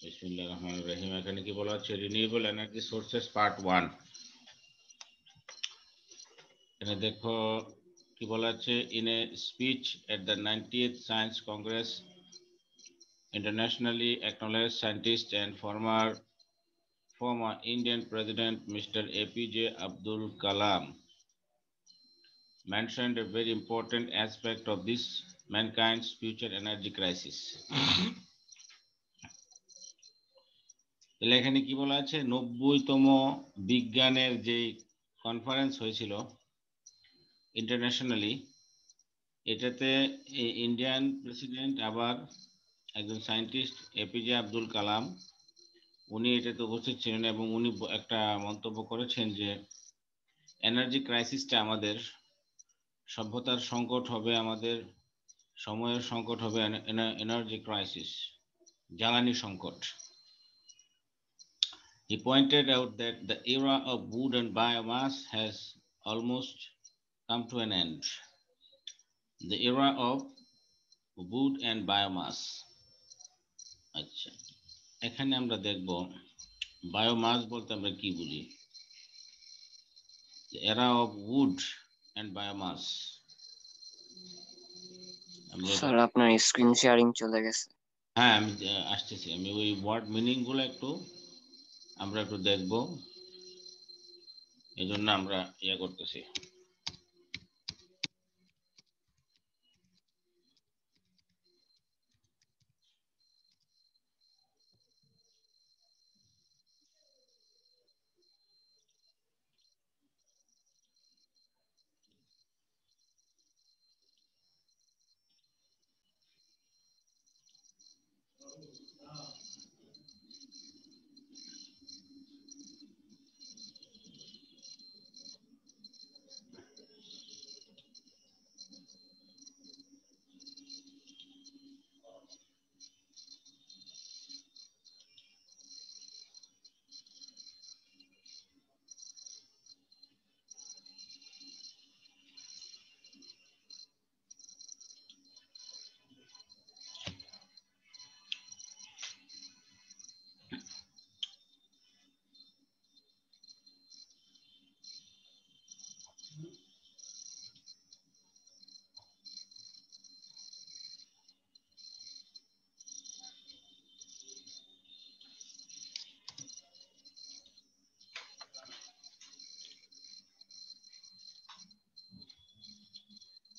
বিসমিল্লাহির রহমানির রহিম। এখানে কি বলা হচ্ছে? Renewable energy sources part 1। এখানে দেখো কি বলা হচ্ছে, in a speech at the 90th science Congress, internationally acknowledged scientist and former Indian President Mr. APJ Abdul Kalam mentioned a very important aspect of this mankind's future energy crisis. এখানে কি বলা আছে, 90তম বিজ্ঞানের যে কনফারেন্স হয়েছিল ইন্টারন্যাশনালি, এটাতে Indian president আবার একজন সায়েন্টিস্ট এপিজে আব্দুল কালাম, উনি এটাতে উপস্থিত ছিলেন এবং উনি একটা মন্তব্য করেছেন যে এনার্জি ক্রাইসিসটা আমাদের সভ্যতার সংকট হবে, আমাদের সময়ের সংকট হবে, এনার্জি ক্রাইসিস, জ্বালানি সংকট। He pointed out that the era of wood and biomass has almost come to an end. The era of wood and biomass. আচ্ছা, এখানে আমরা দেখব বায়োমাস বলতে আমরা কি বুঝি। The era of wood and biomass. Sir আপনার স্ক্রিন শেয়ারিং চলে গেছে। হ্যাঁ, আমি আসতেছি, আমি ওই ওয়ার্ড মিনিং গুলো আমরা একটু দেখব, এই জন্য আমরা করতেছি।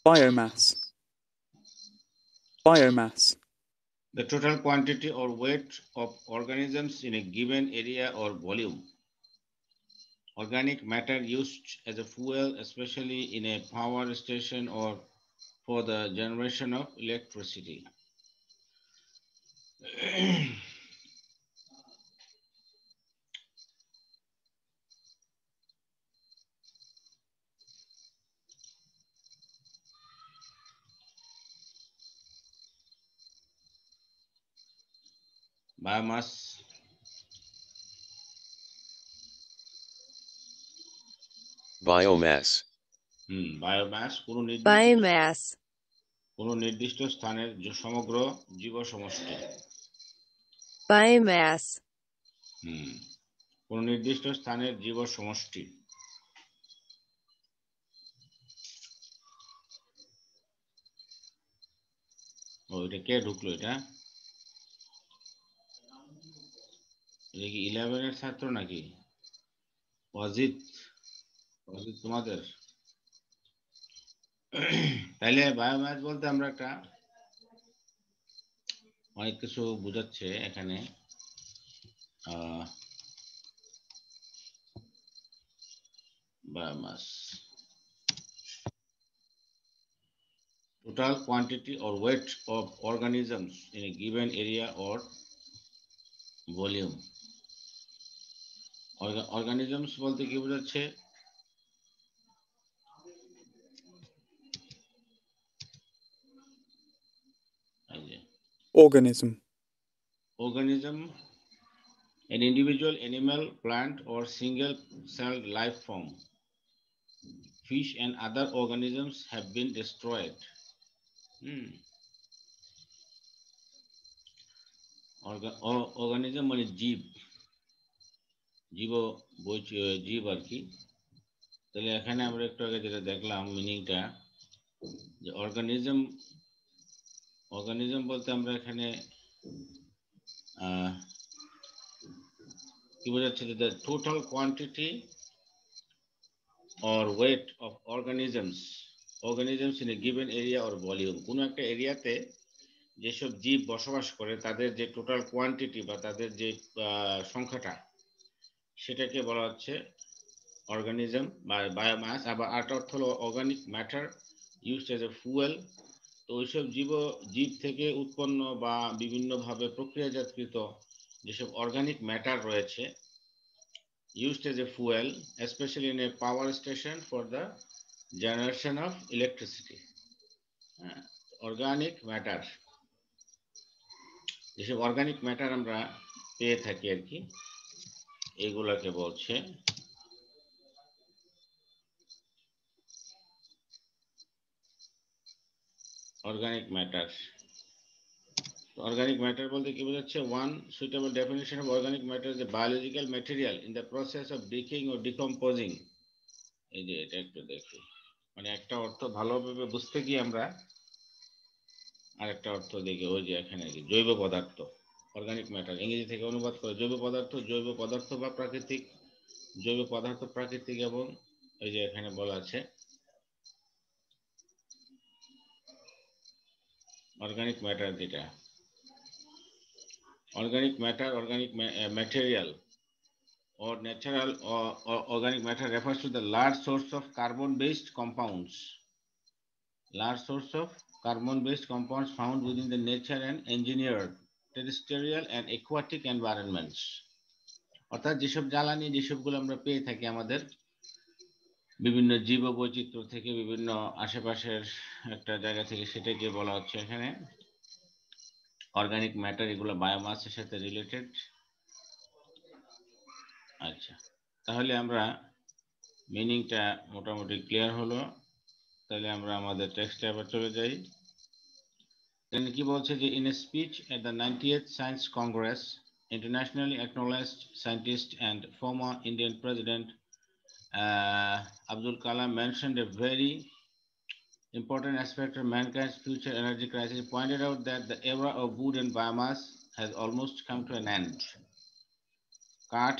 Biomass. Biomass. The total quantity or weight of organisms in a given area or volume. Organic matter used as a fuel, especially in a power station or for the generation of electricity. Biomass. Biomass. Biomass কোনো নির্দিষ্ট স্থানের সমগ্র জীব সমষ্টি। Biomass. কোনো নির্দিষ্ট স্থানের জীব সমষ্টি। এটা কে ঢুকলো? এটা কি 11-এর ছাত্র নাকি? অজিত তোমাদের? তাইলে বায়োমাস বলতে আমরা একটা অনেক কিছু বোঝাচ্ছে এখানে। Biomass, total quantity or weight of organisms in a given area or volume. Organisms বলতে কি বোঝাচ্ছে? Organism. An individual animal, plant or single-celled life form. Fish and other organisms have been destroyed. Organism মানে জীব, জীব আর কি। তাহলে এখানে আমরা একটু আগে যেটা দেখলাম মিনিংটা, যে অর্গানিজম বলতে আমরা এখানে কি বোঝাচ্ছে, যে the total quantity or weight of organisms in a given area or volume। কোনো একটা এরিয়াতে যেসব জীব বসবাস করে তাদের যে টোটাল কোয়ান্টিটি বা তাদের যে সংখ্যাটা, সেটাকে বলা হচ্ছে অর্গানিজম বা বায়োমাস। আবার আরেকটা অর্থ হলো organic matter used as a fuel. তো ওইসব জীব থেকে উৎপন্ন বা বিভিন্নভাবে প্রক্রিয়াজাতকৃত যেসব অর্গানিক ম্যাটার রয়েছে, used as a fuel, especially in a power station for the generation of electricity। Organic matter, যেসব অর্গানিক ম্যাটার আমরা পেয়ে থাকি আর কি, এগুলাকে বলছে অর্গানিক ম্যাটার। অর্গানিক ম্যাটার বলতে কি বোঝাচ্ছে? One suitable definition of organic matter is a biological material in the process of decaying or decomposing. এই যে এটা একটু দেখি, মানে একটা অর্থ ভালোভাবে বুঝতে গিয়ে আমরা আরেকটা অর্থ দেখি। ওই যে এখানে জৈব পদার্থ, অর্গানিক ম্যাটার ইংরেজি থেকে অনুবাদ করে জৈব পদার্থ বা প্রাকৃতিক, জৈব পদার্থ প্রাকৃতিক। এবং এই যে এখানে বলা আছে অর্গানিক ম্যাটার, যেটা organic matter, organic material or natural or organic matter refers to the large source of carbon-based compounds. Large source of carbon-based compounds found within the nature and engineered terrestrial and aquatic environments. অর্থাৎ যেসব জ্বালানি, যেসবগুলো আমরা পেয়ে থাকি আমাদের বিভিন্ন জীব বৈচিত্র্য থেকে, বিভিন্ন আশেপাশের একটা জায়গা থেকে, সেটাকে বলা হচ্ছে এখানে অর্গানিক ম্যাটার। এগুলো বায়োমাসের সাথে রিলেটেড। আচ্ছা, তাহলে আমরা মিনিংটা মোটামুটি ক্লিয়ার হলো। তাহলে আমরা আমাদের টেক্সটে আবার চলে যাই। এখানে কি বলছে, যে in a speech at the 90th science Congress, internationally acknowledged scientist and former Indian President Abdul Kalam mentioned a very important aspect of mankind's future energy crisis. He pointed out that the era of wood and biomass has almost come to an end. কাঠ,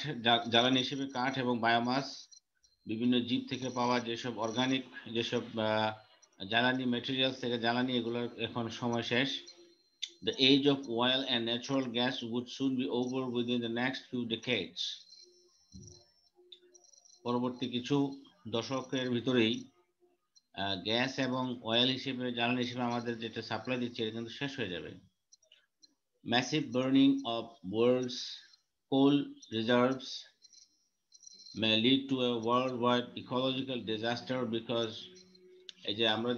জ্বালানি হিসেবে কাঠ এবং biomass, বিভিন্ন জীব থেকে পাওয়া যেসব অর্গানিক, যেসব জ্বালানি ম্যাটেরিয়ালস থেকে জ্বালানি, এগুলোর এখন সময় শেষ। The age of oil and natural gas would soon be over within the next few decades. পরবর্তী কিছু দশকের ভিতরেই গ্যাস এবং অয়েল হিসেবে, জ্বালানি হিসেবে আমাদের যেটা সাপ্লাই দিচ্ছে, এটা কিন্তু শেষ হয়ে যাবে। Massive burning of world's coal reserves may lead to a worldwide ecological disaster because এই যে আমরা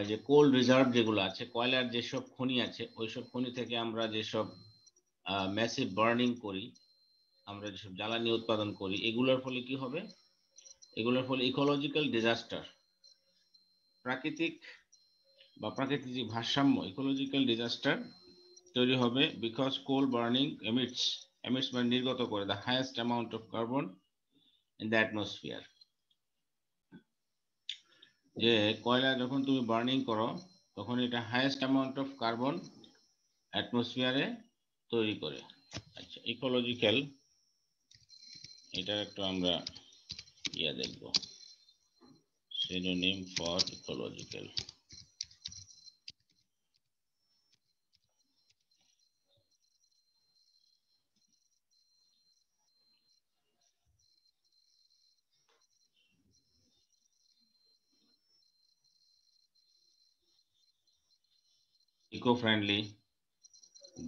যে কোল রিজার্ভ যেগুলো আছে, কয়লার যেসব খনি আছে, ওইসব খনি থেকে আমরা যেসব ম্যাসিভ বার্নিং করি, আমরা যেসব জ্বালানি উৎপাদন করি, এগুলোর ফলে কি হবে? এগুলোর ফলে ইকোলজিক্যাল ডিজাস্টার, প্রাকৃতিক যে ভারসাম্য, ইকোলজিক্যাল ডিজাস্টার তৈরি হবে। বিকজ কোল বার্নিং এমিটস মানে নির্গত করে the highest amount of carbon in the atmosphere. যে কয়লা যখন তুমি বার্নিং করো, তখন এটা হাইয়েস্ট অ্যামাউন্ট অফ কার্বন অ্যাটমসফিয়ারে তৈরি করে। আচ্ছা, ইকোলজিক্যাল, এটা একটু আমরা দেখব, synonym for ecological. Eco friendly,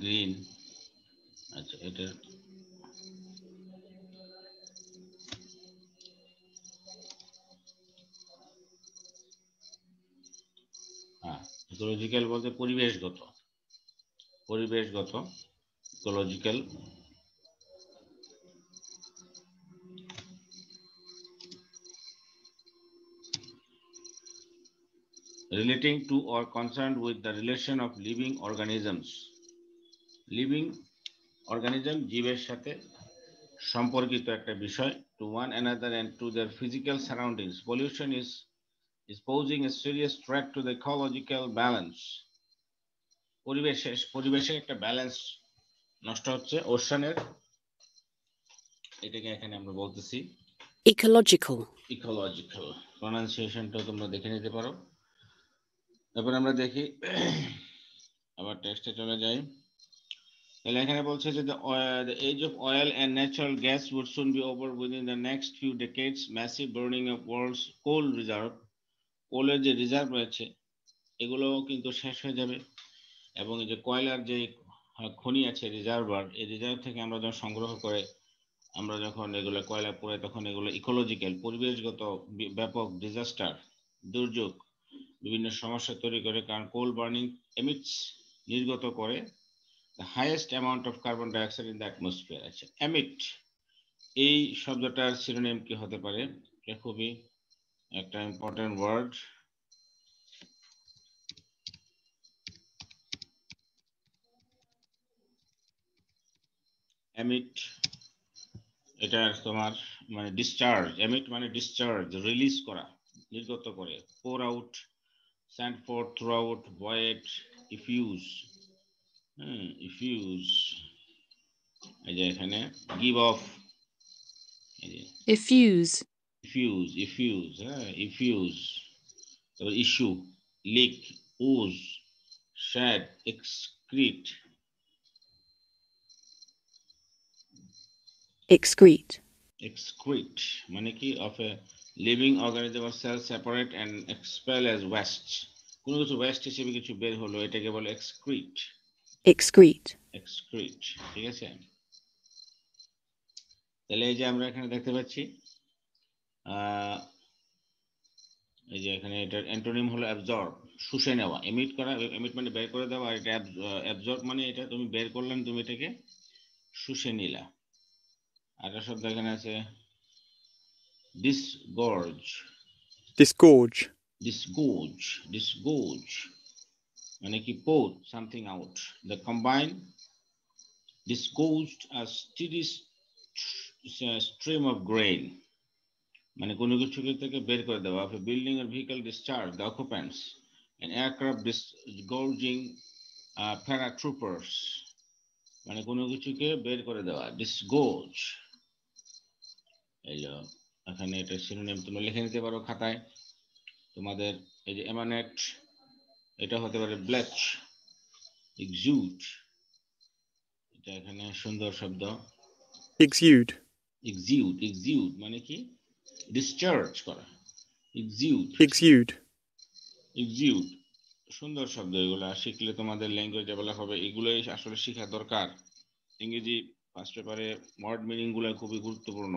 green. আচ্ছা, এটার ইকোলজিক্যাল বলতে পরিবেশগত, ecological. relating to or concerned with the relation of living organisms living organism, জীবের সাথে সম্পর্কিত একটা বিষয়, to one another and to their physical surroundings. Pollution is posing a serious threat to the ecological balance. পরিবেশের একটা balance নষ্ট হচ্ছে। ওশানের, এটাকে এখানে আমরা বলতেছি ecological, ইকোলজিক্যাল। প্রনাউন্সিয়েশনটা তোমরা দেখে নিতে পারো। তারপর আমরা দেখি, আবার টেক্সটে চলে যাই। তাহলে এখানে বলছে যে the age of oil and natural gas would soon be over within the next few decades. Massive burning of world's coal reserve, কোলের যে রিজার্ভ রয়েছে এগুলো কিন্তু শেষ হয়ে যাবে, এবং এই যে কয়লার যে খনি আছে রিজার্ভার, এই রিজার্ভ থেকে আমরা যখন সংগ্রহ করে আমরা যখন এগুলো কয়লা পড়ে তখন এগুলো ইকোলজিক্যাল, পরিবেশগত ব্যাপক ডিজাস্টার, দুর্যোগ, বিভিন্ন সমস্যা তৈরি করে। কারণ কোল বার্নিং এমিটস, নির্গত করে the highest amount of carbon dioxide in the atmosphere. আচ্ছা, emit এই শব্দটার সিনোনিম কি হতে পারে? এটা খুবই একটা ইম্পর্টেন্ট ওয়ার্ড। emit এটা তোমার মানে ডিসচার্জ, emit মানে ডিসচার্জ, রিলিজ করা, নির্গত করে। pour out, send forth, throw out, void, diffuse, diffuse, এই যে এখানে give off, এই যে effuse, diffuse, তারপর issue, leak, ooze, shed, excrete, excrete মানে কি, of a living organism or cell separate and expel as waste. কোনো কিছু ওয়েস্ট হিসেবে কিছু বের হলো, এটাকে বলে excrete, ঠিক আছে? তাহলে এই যে আমরা এখানে দেখতে পাচ্ছি, এই যে এখানে এটার অ্যান্টোনিম হলো অ্যাবজর্ব, শুষে নেওয়া। এমিট করা, এমিট মানে বের করে দেওয়া, আর এটা অ্যাবজর্ব মানে এটা তুমি বের করলেন, তুমি এটাকে শুষে নিলা। আর একটা শব্দ এখানে আছে disgorge মানে কি, pour something out. The combined disgorged a steady stream of grain মানে কোনো কিছু থেকে বের করে দেওয়া। of a building or vehicle discharge the occupants, an aircraft disgorging paratroopers মানে কোনো কিছুকে বের করে দেওয়া, disgorge। এই যে এখানে এটা সিনোনিম তোমরা লিখে নিতে পারো খাতায় তোমাদের। এই যে emanate, এটা হতে পারে belch, exude, এটা এখানে সুন্দর শব্দ, exude, মানে কি, ডিসচার্জ করা, exude, সুন্দর শব্দ। এগুলা শিখলে তোমাদের ল্যাঙ্গুয়েজ ডেভেলপ হবে। এগুলোই আসলে শেখা দরকার। ইংরেজি ফার্স্ট পেপারে ওয়ার্ড মিনিং গুলো খুবই গুরুত্বপূর্ণ।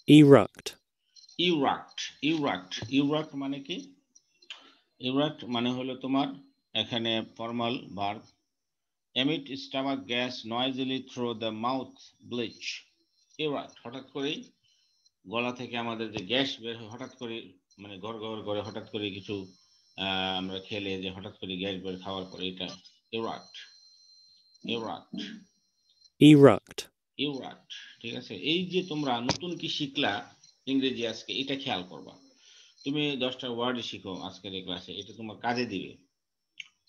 ইউরাক্ট মানে কি? ইউরাক্ট মানে হলো তোমার এখানে formal verb, emit stomach gas noisily through the mouth, bleach. ইউরাক্ট হঠাৎ করেই গলা থেকে আমাদের যে গ্যাস বের হয় হঠাৎ করে, মানে গড়গড় করে হঠাৎ করে কিছু আমরা খেলে যে হঠাৎ করে গ্যাস বের খাওয়ার পরে, এটা ইউরাক্ট, ঠিক আছে? এই যে তোমরা নতুন কি শিখলা ইংরেজি আজকে, এটা খেয়াল করবা। তুমি 10টা ওয়ার্ড শিখো আজকের এই ক্লাসে, এটা তোমার কাজে দিবে।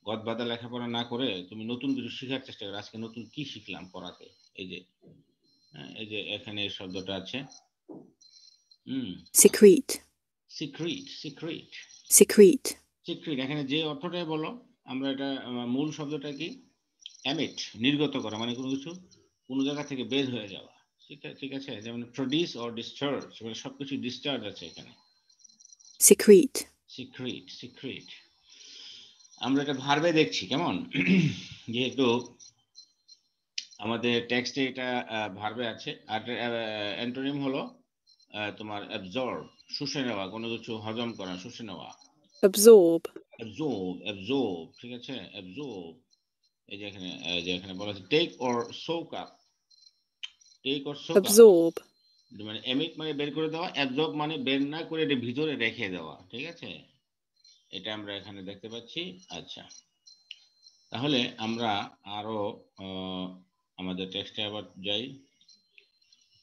গদবাদা লেখাপড়া না করে তুমি নতুন কিছু শেখার চেষ্টা করো। আজকে নতুন কি শিখলাম পড়াতে, এই যে এখানে এই শব্দটা আছে, secrete, এখানে যে অর্থটাই বলো, আমরা এটা মূল শব্দটা কি, emit, নির্গত করা, মানে কোনো কিছু কোনো জায়গা থেকে বের হয়ে যাওয়া, ঠিক আছে? যেমন প্রডিউস অর ডিসচার্জ, মানে সবকিছু ডিসচার্জ আছে এখানে। secrete আমরা এটা ভার্বে দেখছি কেমন, যেহেতু আমাদের টেক্সটে এটা ভার্বে আছে। আর অ্যান্টোনিম হলো তোমার অ্যাবজর্ব, শুষে নেওয়া, কোনো কিছু হজম করা, শুষে নেওয়া, absorb, ঠিক আছে? অ্যাবজর্ব। এই যে এখানে বলা আছে take or soak up, absorb, মানে এমিট মানে বের করে দেওয়া, অ্যাবজর্ব মানে বের না করে এটা ভিতরে রেখে দেওয়া, ঠিক আছে? এটা আমরা এখানে দেখতে পাচ্ছি। আচ্ছা, তাহলে আমরা আরো আমাদের টেক্সটে আবার যাই।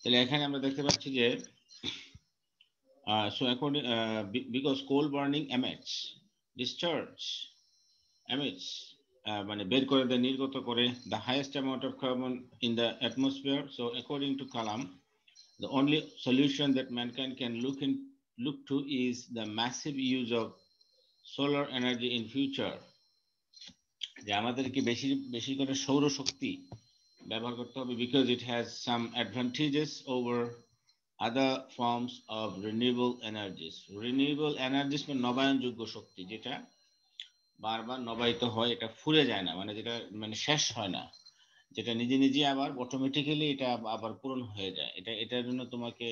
তাহলে এখানে আমরা দেখতে পাচ্ছি যে so according because coal burning emits মানে বের করে দেয়, নির্গত করে the highest amount of carbon in the atmosphere. So according to Kalam, the only solution that mankind can look to is the massive use of solar energy in future. যে আমাদেরকে বেশি বেশি করে সৌর শক্তি ব্যবহার করতে হবে, because it has some advantages over other forms of renewable energies. Renewable energies মানে নবায়নযোগ্য শক্তি, যেটা বারবার নবায়িত হয়, এটা ফুরে যায় না, মানে যেটা মানে শেষ হয় না, যেটা নিজে নিজে আবার অটোমেটিক্যালি এটা আবার পূরণ হয়ে যায়। এটার জন্য তোমাকে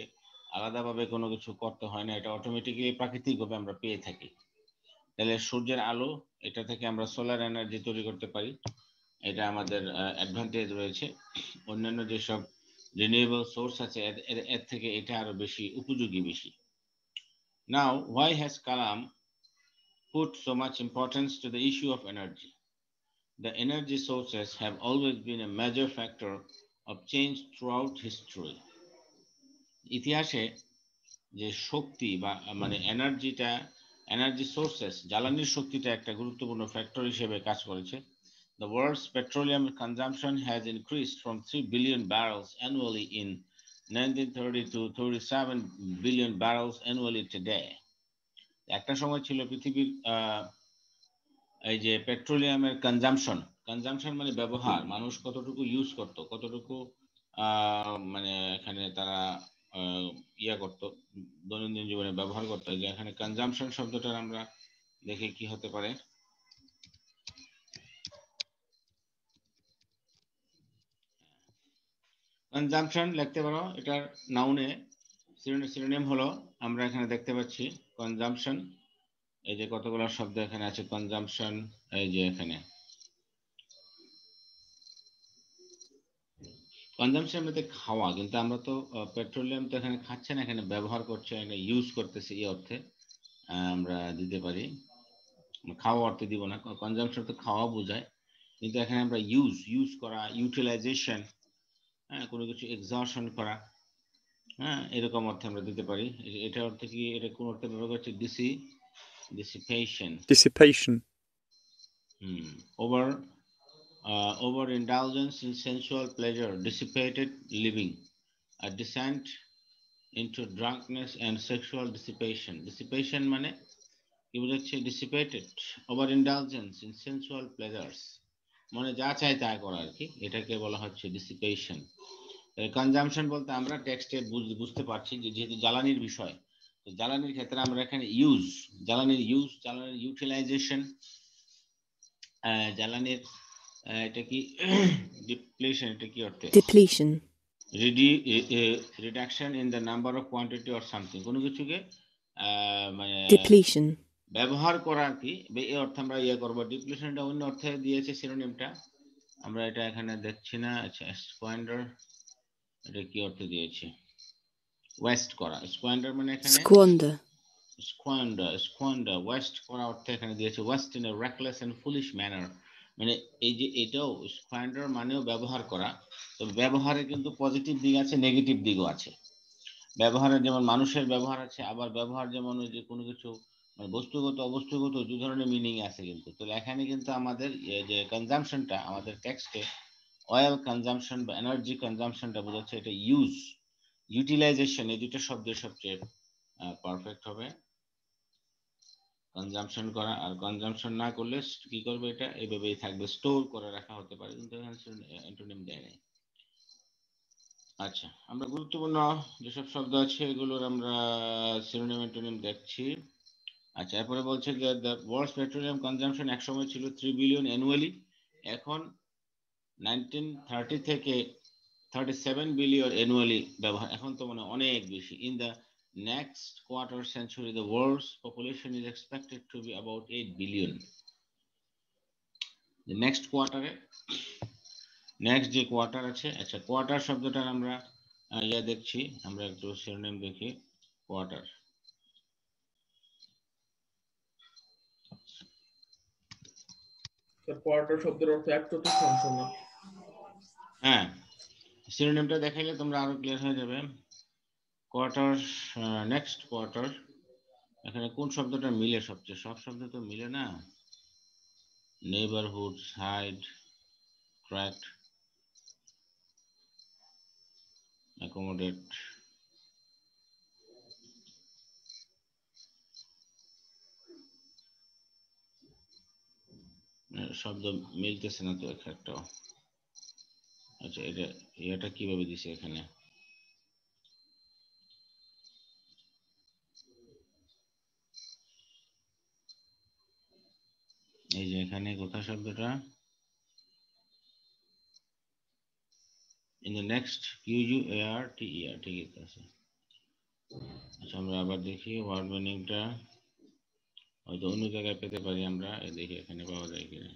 আলাদাভাবে কোনো কিছু করতে হয় না, এটা অটোমেটিক্যালি প্রাকৃতিকভাবে আমরা পেয়ে থাকি। তাহলে সূর্যের আলো, এটা থেকে আমরা সোলার এনার্জি তৈরি করতে পারি, এটা আমাদের অ্যাডভান্টেজ রয়েছে। অন্যান্য যেসব রিনিউয়েবল সোর্স আছে এর থেকে এটা আরো বেশি উপযোগী বেশি। Now, why has Kalam put so much importance to the issue of energy? The energy sources have always been a major factor of change throughout history. ইতিহাসে যে শক্তি বা মানে এনার্জি সোর্সেস, জ্বালানির শক্তিটা একটা গুরুত্বপূর্ণ ফ্যাক্টর হিসেবে কাজ করেছে। The world's petroleum consumption has increased from 3 billion barrels annually in 1930 to 37 billion barrels annually today. একটা সময় ছিল পৃথিবীর এই যে পেট্রোলিয়ামের কনজাম্পশন মানে ব্যবহার, মানুষ কতটুকু ইউজ করত, কতটুকু মানে এখানে তারা ইয়া করত, দৈনন্দিন জীবনে ব্যবহার করতো। যে এখানে কনজাম্পশন শব্দটার আমরা দেখি কি হতে পারে। কনজাম্পশন লিখতে পারো, এটার নাউনে সিনোনিম হলো, আমরা এখানে দেখতে পাচ্ছি কনজাম্পশন, এই যে কতগুলো শব্দ এখানে আছে কনজাম্পশন, এই যে এখানে কনজাম্পশন মধ্যে খাওয়া, কিন্তু আমরা তো পেট্রোলিয়াম তো এখানে খাচ্ছে না, এখানে ব্যবহার করছে, এখানে ইউজ করতেছে, এই অর্থে আমরা দিতে পারি। খাওয়া অর্থে দিব না, কনজাম্পশন তো খাওয়া বোঝায়, কিন্তু এখানে আমরা ইউজ করা, ইউটিলাইজেশন, হ্যাঁ, কোনো কিছু এক্সর্শন করা, হ্যাঁ, এরকম অর্থে আমরা দিতে পারি। এটা অর্থে কি, এটা কোন অর্থে ব্যবহার করছে? Dissipation. Overindulgence in sensual pleasure, dissipated living, a descent into drunkenness and sexual dissipation মানে কি বোঝাচ্ছে? dissipated, overindulgence in sensual pleasures, মানে যা চাই তা করা আর কি, এটাকে বলা হচ্ছে dissipation। কনজাম্পশন বলতে আমরা টেক্সটে বুঝতে পারছি যে যেহেতু জ্বালানির বিষয়, তো জ্বালানির ক্ষেত্রে আমরা এখানে জ্বালানির ইউটিলাইজেশন, জ্বালানির এটা কি ডিপ্লেশন, এটা কি অর্থে? Depletion. Reduction in the number of quantity or something, কোনো কিছুকে মানে Depletion. ব্যবহার করা আর কি, এই অর্থে আমরা ইয়ে করবো। ডিপ্লেশনটা অন্য অর্থে দিয়েছে সিনোনিমটা, আমরা এটা এখানে দেখছি না। আচ্ছা, স্কোয়ান্ডার, এটা কি অর্থে দিয়েছে? ওয়েস্ট করা। স্কোয়ান্ডার মানে এখানে Squander. স্কোয়ান্ডার ওয়েস্ট করা অর্থে এখানে দিয়েছে waste in a reckless and foolish manner, মানে এই যে এটাও স্কোয়ান্ডার মানেও ব্যবহার করা, তবে ব্যবহারে কিন্তু পজিটিভ দিক আছে, নেগেটিভ দিকও আছে। ব্যবহারের যেমন মানুষের ব্যবহার আছে, আবার ব্যবহার যেমন ওই যে কোনো কিছু মানে বস্তুগত অবস্তুগত দু ধরনের মিনিং আছে কিন্তু। তো এখানে কিন্তু আমাদের যে কনজাম্পশনটা আমাদের টেক্সটে অয়েল কনজাম্পশন বা এনার্জি কনজাম্পশনটা বোঝাচ্ছে, এটা ইউটিলাইজেশন, এই দুটো শব্দের সবচেয়ে পারফেক্ট হবে। কনজাম্পশন করা আর কনজাম্পশন না করলে কি করবে, এটা এইভাবেই থাকবে, স্টোর করে রাখা হতে পারে, কিন্তু এখানে অ্যান্টোনিম দেয় নাই। আচ্ছা, আমরা গুরুত্বপূর্ণ যেসব শব্দ আছে এগুলোর আমরা সিনোনিম অ্যান্টোনিম দেখছি। আচ্ছা, এরপরে বলছে যে দ্য ওয়ার্ল্ডস পেট্রোলিয়াম কনজাম্পশন এক সময় ছিল 3 বিলিয়ন অ্যানুয়ালি, এখন 1930 থেকে 37 বিলিয়ন অ্যানুয়ালি ব্যবহার, এখন তো মানে অনেক বেশি। In the next quarter century, the world's population is expected to be about 8 billion. The next quarter, next যে কোয়ার্টার আছে, আচ্ছা কোয়ার্টার শব্দটার আমরা ইয়া দেখছি, আমরা একটু সিনোনিম দেখি। কোয়ার্টার, স্যার কোয়ার্টার শব্দের অর্থ এক চতুর্থাংশ না? হ্যাঁ, সিনোনিমটা দেখাইলে তোমরা আরো ক্লিয়ার হয়ে যাবে। কোয়ার্টার, নেক্সট কোয়ার্টার, এখানে কোন শব্দটা মিলে সবচেয়ে? সব শব্দ তো মিলে না। নেইবারহুড, সাইড, ট্র্যাক্ট, অ্যাকোমোডেট, শব্দ মিলতেছে না তো একটাও। আচ্ছা, এটা কিভাবে দিছে এখানে? এই যে এখানে কোথায় শব্দটা? ইন দ্য নেক্সট, QUARTER, ঠিক আছে। আচ্ছা, আমরা আবার দেখি ওয়ার্ড মিনিংটা, হয়তো অন্য জায়গায় পেতে পারি আমরা। দেখি এখানে পাওয়া যায় কিনা।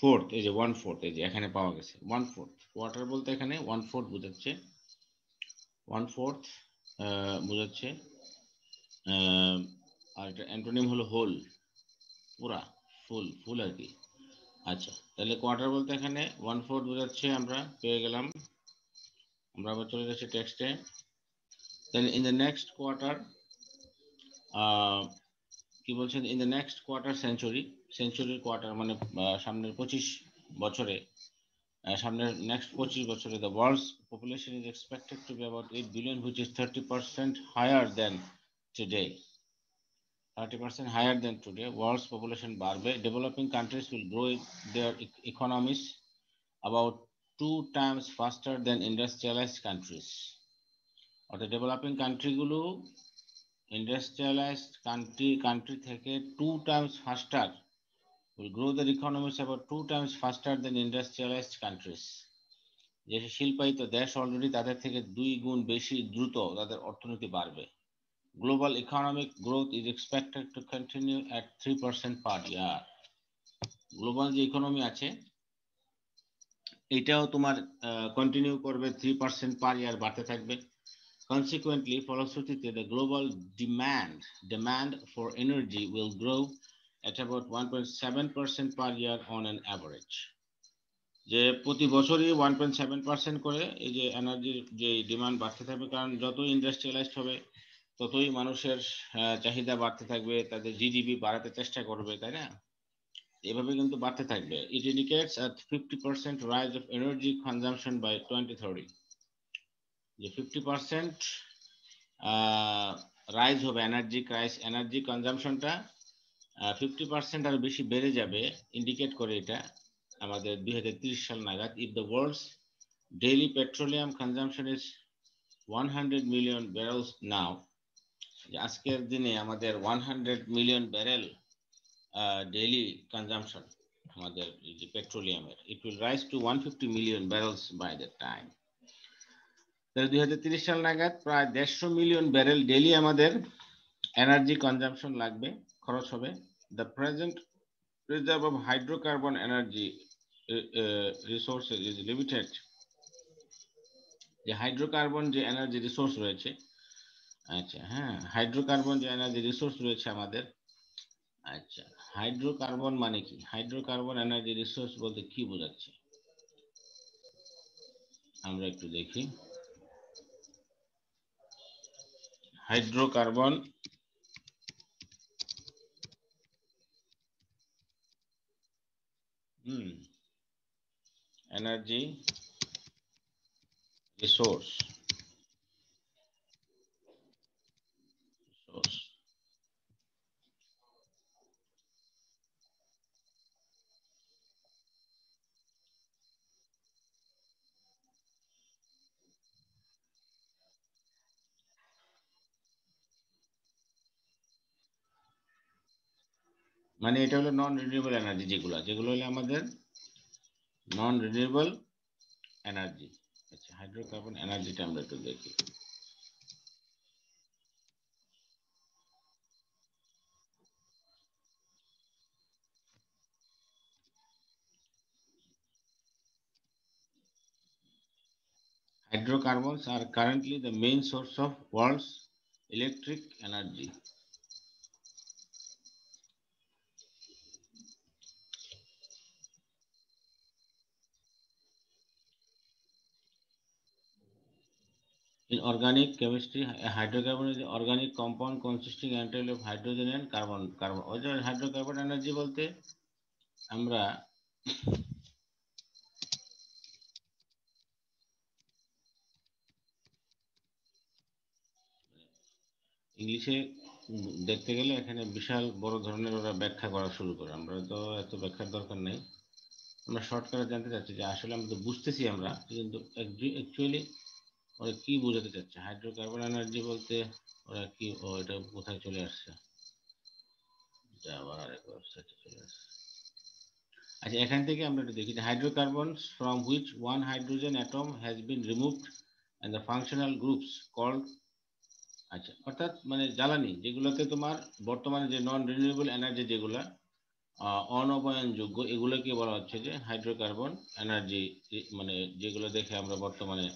ফোর্থ, এই যে 1/4, এই যে এখানে পাওয়া গেছে 1/4। কোয়ার্টার বলতে এখানে 1/4 বোঝাচ্ছে, 1/4 বোঝাচ্ছে। আর এটা অ্যান্টোনিম হলো হোল, পুরা, ফুল আর কি। আচ্ছা, তাহলে কোয়ার্টার বলতে এখানে 1/4 বোঝাচ্ছে, আমরা পেয়ে গেলাম। আমরা আবার চলে যাচ্ছি টেক্সটে। তাহলে ইন দ্য নেক্সট কোয়ার্টার, কি বলছেন? ইন দ্য নেক্সট কোয়ার্টার সেঞ্চুরির কোয়ার্টার মানে সামনের 25 বছরে, সামনের নেক্সট 25 বছরে the world's population is expected to be about 8 billion, which is 30% higher than today. 30% higher than today. World's population বাড়বে. Developing countries will grow their economies about 2 times faster than industrialized countries. অর্থাৎ developing কান্ট্রিগুলো industrialised country থেকে 2 times faster will grow their economies about 2 times faster than industrialized countries. যে শিল্পায়িত দেশ already তাদের থেকে 2 গুণ বেশি দ্রুত তাদের অর্থনীতি বাড়বে। Global economic growth is expected to continue at 3% per year. Global যে ইকোনমি আছে এটাও তোমার কন্টিনিউ করবে, 3% পার ইয়ার বাড়তে থাকবে। কনসিকুয়েন্টলি, ফলশ্রুতিতে, the global demand for energy will grow at about 1.7% per year on an average. যে প্রতি বছরই 1.7% করে এই যে এনার্জির যে ডিমান্ড বাড়তে থাকবে, কারণ যত ইন্ডাস্ট্রিয়ালাইজড হবে ততই মানুষের চাহিদা বাড়তে থাকবে, তাদের জিডিপি বাড়াতে চেষ্টা করবে, তাই না? এভাবে কিন্তু বাড়তে থাকবে। ইট indicates a 50% rise of energy consumption by 2030. যে 50% রাইজ হবে এনার্জি কনজাম্পশনটা 50% আর বেশি বেড়ে যাবে, ইন্ডিকেট করে এটা আমাদের 2030 সাল নাগাদ। If the world's daily petroleum consumption is 100 million barrels now, আজকের দিনে আমাদের 100 মিলিয়ন ব্যারেল ডেইলি কনজাম্পশন আমাদের এই যে পেট্রোলিয়ামের, it will rise to 150 million barrels by that time. তাহলে 2030 সাল নাগাদ প্রায় 150 মিলিয়ন ব্যারেল ডেইলি আমাদের এনার্জি কনজাম্পশন লাগবে, খরচ হবে। The present reserve of hydrocarbon energy resources is limited. যে হাইড্রোকার্বন যে এনার্জি রিসোর্স রয়েছে, আচ্ছা হ্যাঁ, হাইড্রোকার্বন যে এনার্জি রিসোর্স রয়েছে আমাদের, আচ্ছা হাইড্রোকার্বন মানে কি? হাইড্রোকার্বন এনার্জি রিসোর্স বলতে কি বোঝাচ্ছে আমরা একটু দেখি। হাইড্রোকার্বন এনার্জি রিসোর্স, মানে এটা হলো নন রিনিউয়েবল এনার্জি, যেগুলো হলো আমাদের নন রিনিউয়েবল এনার্জি। আচ্ছা, হাইড্রোকার্বন এনার্জিটা আমরা একটু দেখি। Hydrocarbons are currently the main source of world's electric energy. In organic chemistry, a hydrocarbon is an organic compound consisting entirely of hydrogen and carbon. ওই যে হাইড্রোকার্বন এনার্জি বলতে আমরা ইংলিশে দেখতে গেলে এখানে বিশাল বড় ধরনের ওরা ব্যাখ্যা করা শুরু করে, আমরা তো এত ব্যাখ্যার দরকার নেই। আমরা শর্টকাটে জানতে চাচ্ছি যে আসলে আমরা তো বুঝতেছি আমরা, কিন্তু অ্যাকচুয়ালি ওরা কি বোঝাতে চাচ্ছে। হাইড্রোকার্বন এনার্জি বলতে ওরা কি, এটা কোথায় চলে আসছে, এটা আবার আরেক ওয়েবসাইটে চলে আসছে। আচ্ছা, এখান থেকে আমরা একটু দেখি যে hydrocarbons from which one hydrogen atom has been removed and the functional groups called, আচ্ছা অর্থাৎ মানে জ্বালানি যেগুলোতে তোমার বর্তমানে যে নন রিনিউয়েবল এনার্জি যেগুলা অনবয়নযোগ্য, এগুলোকে বলা হচ্ছে যে হাইড্রোকার্বন এনার্জি, মানে যেগুলো দেখে আমরা বর্তমানে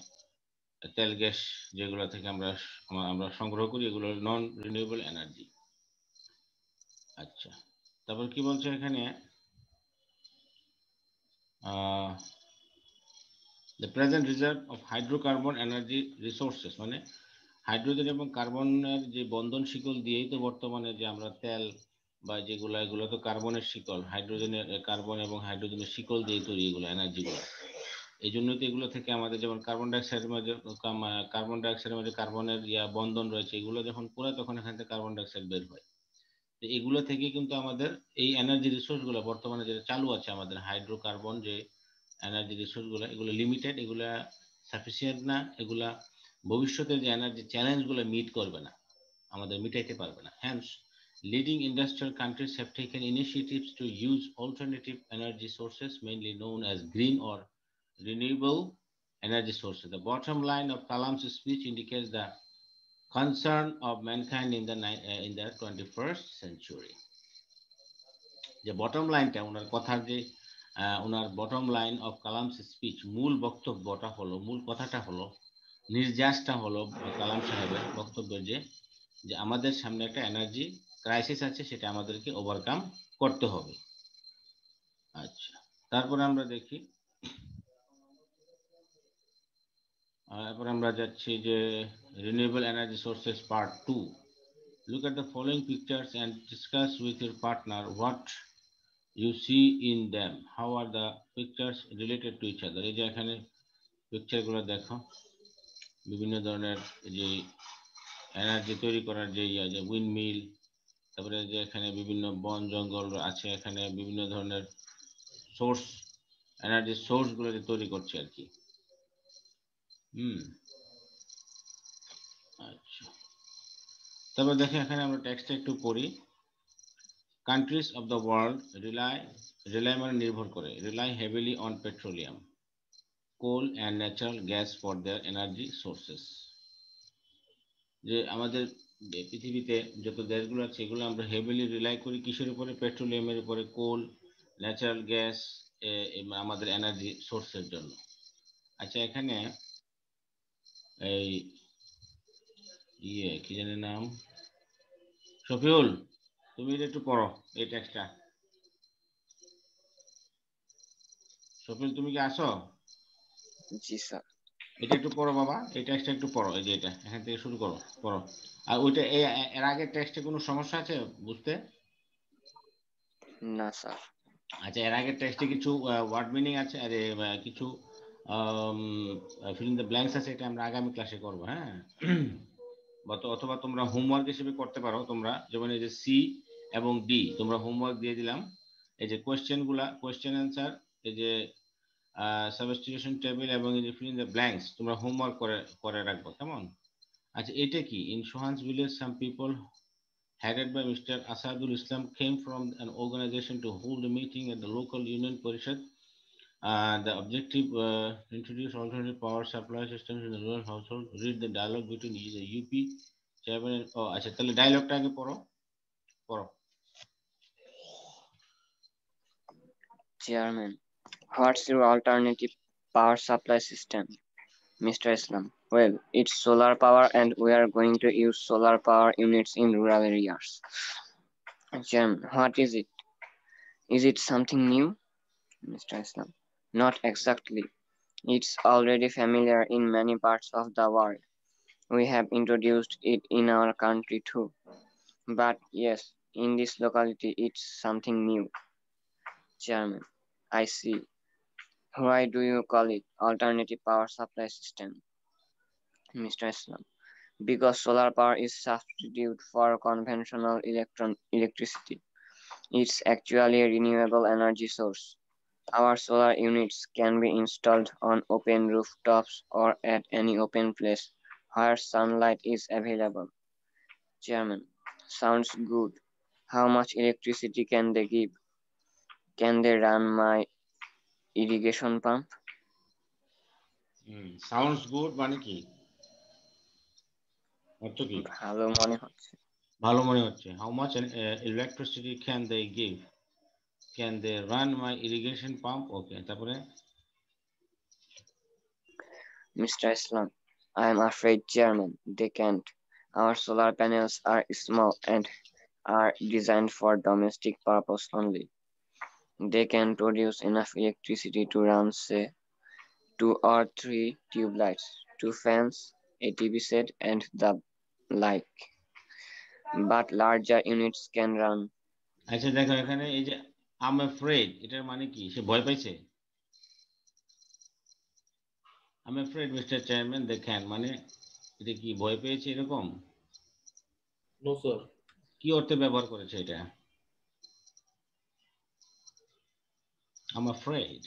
তেল গ্যাস যেগুলো থেকে আমরা আমরা সংগ্রহ করি, এগুলো নন রিনিউয়েবল এনার্জি। আচ্ছা, তারপর কি বলছে এখানে, the present reserve of hydrocarbon energy resources, মানে হাইড্রোজেন এবং কার্বনের যে বন্ধন শিকল দিয়েই তো বর্তমানে যে আমরা তেল বা যেগুলো, এগুলো তো কার্বনের শিকল, হাইড্রোজেনের কার্বন এবং হাইড্রোজেনের শিকল দিয়ে তৈরি এগুলো এনার্জিগুলো। এই জন্যই তো এগুলো থেকে আমাদের যেমন কার্বন ডাইঅক্সাইডের মাঝে কার্বনের বন্ধন রয়েছে, এগুলো যখন পুরায় তখন এখান থেকে কার্বন ডাইঅক্সাইড বের হয়। তো এগুলো থেকে কিন্তু আমাদের এই এনার্জি রিসোর্সগুলো বর্তমানে যেটা চালু আছে আমাদের হাইড্রোকার্বন যে এনার্জি রিসোর্সগুলো, এগুলো লিমিটেড, এগুলা সাফিসিয়েন্ট না, এগুলা ভবিষ্যতের যে এনার্জি চ্যালেঞ্জগুলো মিট করবে না, আমাদের মিটাইতে পারবে না। Hence leading industrial countries have taken initiatives to use alternative energy sources, mainly known as green or renewable energy sources. The bottom line of Kalam's speech indicates the concern of mankind in the 21st century. যে bottom লাইনটা ওনার কথার যে ওনার bottom line of Kalam's speech, মূল বক্তব্যটা হলো, মূল কথাটা হলো, নির্যাসটা হলো কালাম সাহেবের বক্তব্যের যে আমাদের সামনে একটা এনার্জি ক্রাইসিস আছে, সেটা আমাদেরকে ওভারকাম করতে হবে। আচ্ছা, তারপরে আমরা দেখি, এরপর আমরা যাচ্ছি যে renewable energy sources part 2। Look at the following pictures and discuss with your partner what you see in them. How are the pictures related to each other? এই যে এখানে পিকচারগুলো দেখো, বিভিন্ন ধরনের যে এনার্জি তৈরি করার যে যে উইন্ডমিল, তারপরে যে এখানে বিভিন্ন বন জঙ্গল আছে, এখানে বিভিন্ন ধরনের সোর্স, এনার্জি সোর্সগুলো যে তৈরি করছে আর কি। আচ্ছা, তারপর দেখে এখানে আমরা টেক্সটটা একটু পড়ি। Countries of the world rely মানে নির্ভর করে, rely heavily on petroleum, coal and natural gas for their energy sources. যে আমাদের পৃথিবীতে যত দেশগুলো আছে, এগুলো আমরা হেভিলি রিলাই করি কিসের উপরে? পেট্রোলিয়ামের উপরে, কোল, ন্যাচারাল গ্যাস, আমাদের এনার্জি সোর্সের জন্য। আচ্ছা, এখানে এই কি জানি নাম, শফিউল, তুমি এটা একটু পড়ো এই টেক্সটটা। শফিউল, তুমি কি আসো? জি স্যার। এটা একটু পড়ো বাবা, এই টেক্সটটা একটু পড়ো, এই যে এটা এখান থেকে শুরু করো, পড়ো। আর ওইটা এর আগের টেক্সটে কোনো সমস্যা আছে বুঝতে? না স্যার। আচ্ছা, এর আগের টেক্সটে কিছু ওয়ার্ড মিনিং আছে, আরে কিছু ফিল ইন দ্য ব্ল্যাঙ্কস আছে, এটা আমরা আগামী ক্লাসে করব। হ্যাঁ, অথবা তোমরা হোমওয়ার্ক হিসেবে করতে পারো। তোমরা যেমন এই যে সি এবং ডি তোমরা হোমওয়ার্ক দিয়ে দিলাম, এই যে কোয়েশ্চেনগুলা, কোয়েশ্চেন অ্যান্সার, এই যে সাবস্টিটিউশন টেবিল এবং এই যে ফিল ইন দ্য ব্ল্যাঙ্কস তোমরা হোমওয়ার্ক করে রাখবো, কেমন? আচ্ছা, এটা কি? In Sohan's village some people headed by Mr. Asadul Islam came from an organization to hold a meeting at the local union parishad. The objective introduce alternative power supply systems in the rural household. Read the dialogue between the UP chairman and আচ্ছা, তাহলে ডায়লগটা আগে পড়ো। Chairman, what's your alternative power supply system? Mr. Islam. Well, it's solar power and we are going to use solar power units in rural areas. Chairman, what is it? Is it something new? Mr. Islam. Not exactly. It's already familiar in many parts of the world. We have introduced it in our country too. But yes, in this locality, it's something new. Chairman, I see. Why do you call it alternative power supply system? Mr. Islam, because solar power is substitute for conventional electricity. It's actually a renewable energy source. Our solar units can be installed on open rooftops or at any open place where sunlight is available. Chairman, sounds good. How much electricity can they give? Can they run my irrigation pump? Sounds good মানে কি, অর্থ কি? ভালো মনে হচ্ছে। ভালো মনে হচ্ছে। How much electricity can they give? Can they run my irrigation pump? Okay, তারপরে? Mr. Islam, I am afraid, Chairman, they can't. Our solar panels are small and are designed for domestic purpose only. They can produce enough electricity to run, say, 2 or 3 tube lights, 2 fans, a TV set, and the like. But larger units can run. আচ্ছা দেখো, এখানে এই যে আম afraid, এটার মানে কি? সে ভয় পাইছে? I'm afraid mister chairman they can মানে এটা কি ভয় পেয়েছে এরকম? No sir. কি অর্থে ব্যবহার করেছে এটা? আম অ্যাফ্রেড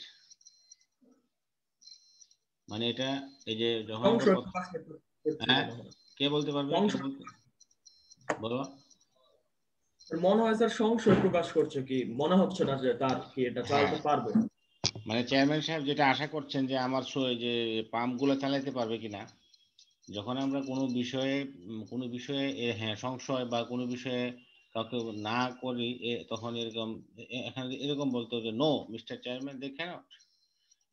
মানে এটা এই যে যখন আমরা সংশয় কথা, প্রকাশ করছে হ্যাঁ মনে হয়। কে বলতে পারবে? বলো। মনে হয় স্যার সংশয় প্রকাশ করছে, কি মনে হচ্ছে না যে তার কি এটা চালাতে পারবে। মানে চেয়ারম্যান সাহেব যেটা আশা করছেন যে আমার যে পাম্পগুলো চালাতে পারবে কিনা। যখন আমরা কোনো বিষয়ে হ্যাঁ সংশয় বা কোনো বিষয়ে কাউকে না করি, তখন এরকম এখানে এরকম বলতে হবে no mister chairman they can't.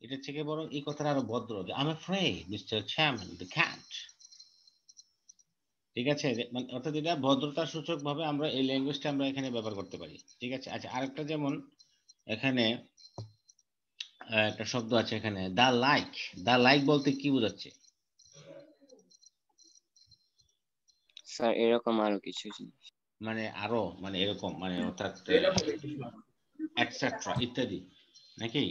এটা থেকে বরং এই কথাটা আরো ভদ্র যে I am afraid mister chairman they can't. ঠিক আছে, মানে অর্থাৎ এটা ভদ্রতা সূচক ভাবে আমরা এই ল্যাঙ্গুয়েজটা আমরা এখানে ব্যবহার করতে পারি। ঠিক আছে। আচ্ছা, আরেকটা যেমন এখানে একটা শব্দ আছে এখানে দা লাইক। দা লাইক বলতে কি বোঝাচ্ছে? স্যার এরকম আরো কিছু জিনিস। মানে আরো, মানে এরকম, মানে অর্থাৎ এটসেট্রা ইত্যাদি, নাকি?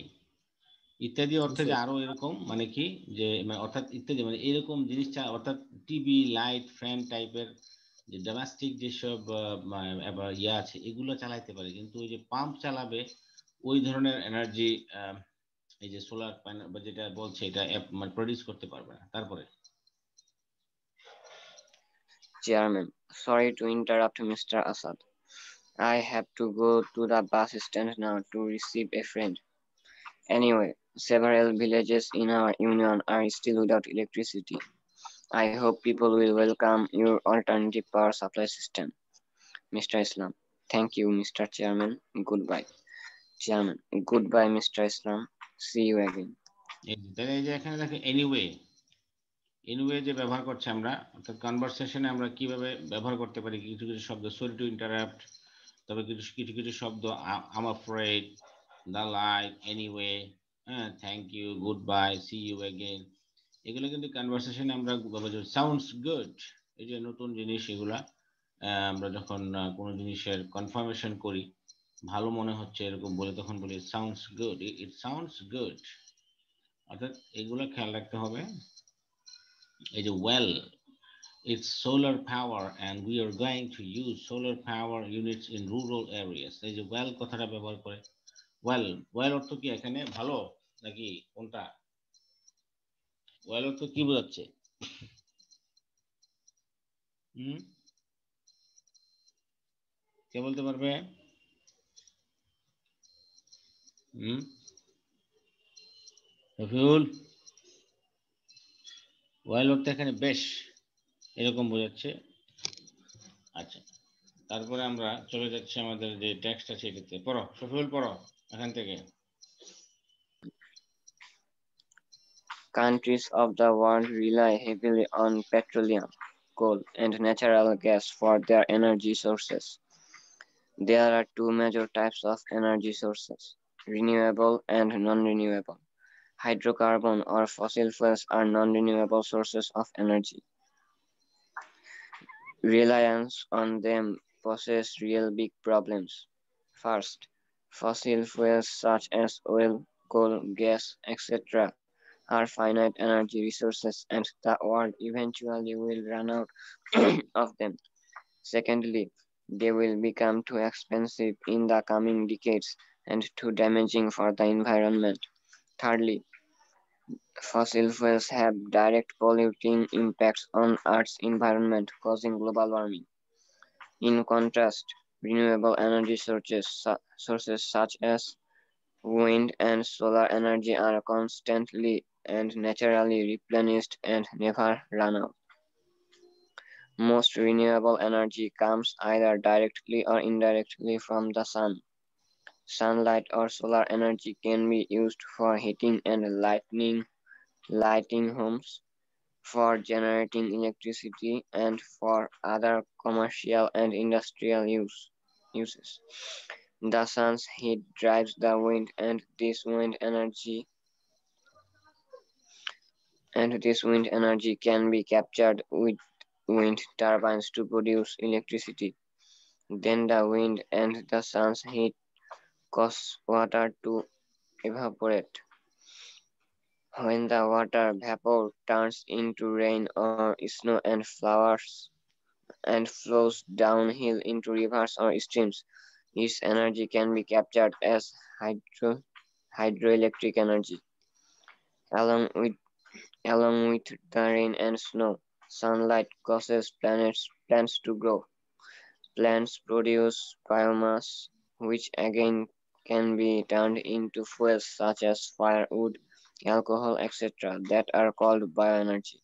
ইত্যাদি অর্থে যে আরো এরকম মানে কি, যে অর্থাৎ ইত্যাদি মানে এরকম জিনিসটা, অর্থাৎ টিভি, লাইট, ফ্যান টাইপের যে ডোমেস্টিক যেসব ইয়ে আছে এগুলো চালাইতে পারে, কিন্তু ওই যে পাম্প চালাবে ওই ধরনের এনার্জি এই যে সোলার প্যানেল বা যেটা বলছে এটা মানে প্রডিউস করতে পারবে না। তারপরে? Chairman, sorry to interrupt Mr. Asad. I have to go to the bus stand now to receive a friend. Anyway, several villages in our union are still without electricity. I hope people will welcome your alternative power supply system. Mr. Islam. Thank you, Mr. Chairman. Goodbye. Chairman. Goodbye, Mr. Islam. See you again. এই যে এখানে দেখো anyway, anyway যে ব্যবহার করছে আমরা, অর্থাৎ কনভারসেশনে আমরা কিভাবে ব্যবহার করতে পারি কিছু কিছু শব্দ, সরি টু ইন্টারাপ্ট, তবে কিছু কিছু শব্দ I'm afraid, the like, anyway, হ্যাঁ, thank you, goodbye, see you again, এগুলো কিন্তু কনভারসেশনে আমরা সাউন্ডস গুড, এই যে নতুন জিনিস এগুলা আমরা যখন কোনো জিনিসের কনফার্মেশন করি, ভালো মনে হচ্ছে এরকম বলে, তখন বলি sounds good, it sounds good. অর্থাৎ এগুলো খেয়াল রাখতে হবে। এই যে well, it's solar power and we are going to use solar power units in rural areas। এই যে ওয়েল কথাটা ব্যবহার করে, ওয়েল, ওয়েল অর্থ কি এখানে? ভালো নাকি কোনটা? ওয়েল অর্থ কি বোঝাচ্ছে? কে বলতে পারবে? রফিউল, ওয়েল অর্থ এখানে বেশ এরকম বোঝাচ্ছে। আচ্ছা, তারপরে আমরা চলে যাচ্ছি আমাদের যে টেক্সট আছে এটাতে। পড়ো শফিউল, পড়ো এখান থেকে। Countries of the world rely heavily on petroleum, coal, and natural gas for their energy sources. There are two major types of energy sources: renewable and non-renewable. Hydrocarbon or fossil fuels are non-renewable sources of energy. Reliance on them poses real big problems. First, fossil fuels such as oil, coal, gas, etc. are finite energy resources and the world eventually will run out of them. Secondly, they will become too expensive in the coming decades and too damaging for the environment. Thirdly, fossil fuels have direct polluting impacts on Earth's environment, causing global warming. In contrast, renewable energy sources such as wind and solar energy are constantly and naturally replenished and never run out. Most renewable energy comes either directly or indirectly from the sun. Sunlight or solar energy can be used for heating and lighting homes, for generating electricity, and for other commercial and industrial uses. The sun's heat drives the wind, and this wind energy can be captured with wind turbines to produce electricity. Then the wind and the sun's heat cause water to evaporate. When the water vapor turns into rain or snow and flows downhill into rivers or streams, its energy can be captured as hydroelectric energy. Along with Along with the rain and snow, sunlight causes plants to grow. Plants produce biomass, which again can be turned into fuels such as firewood, alcohol, etc., that are called bioenergy.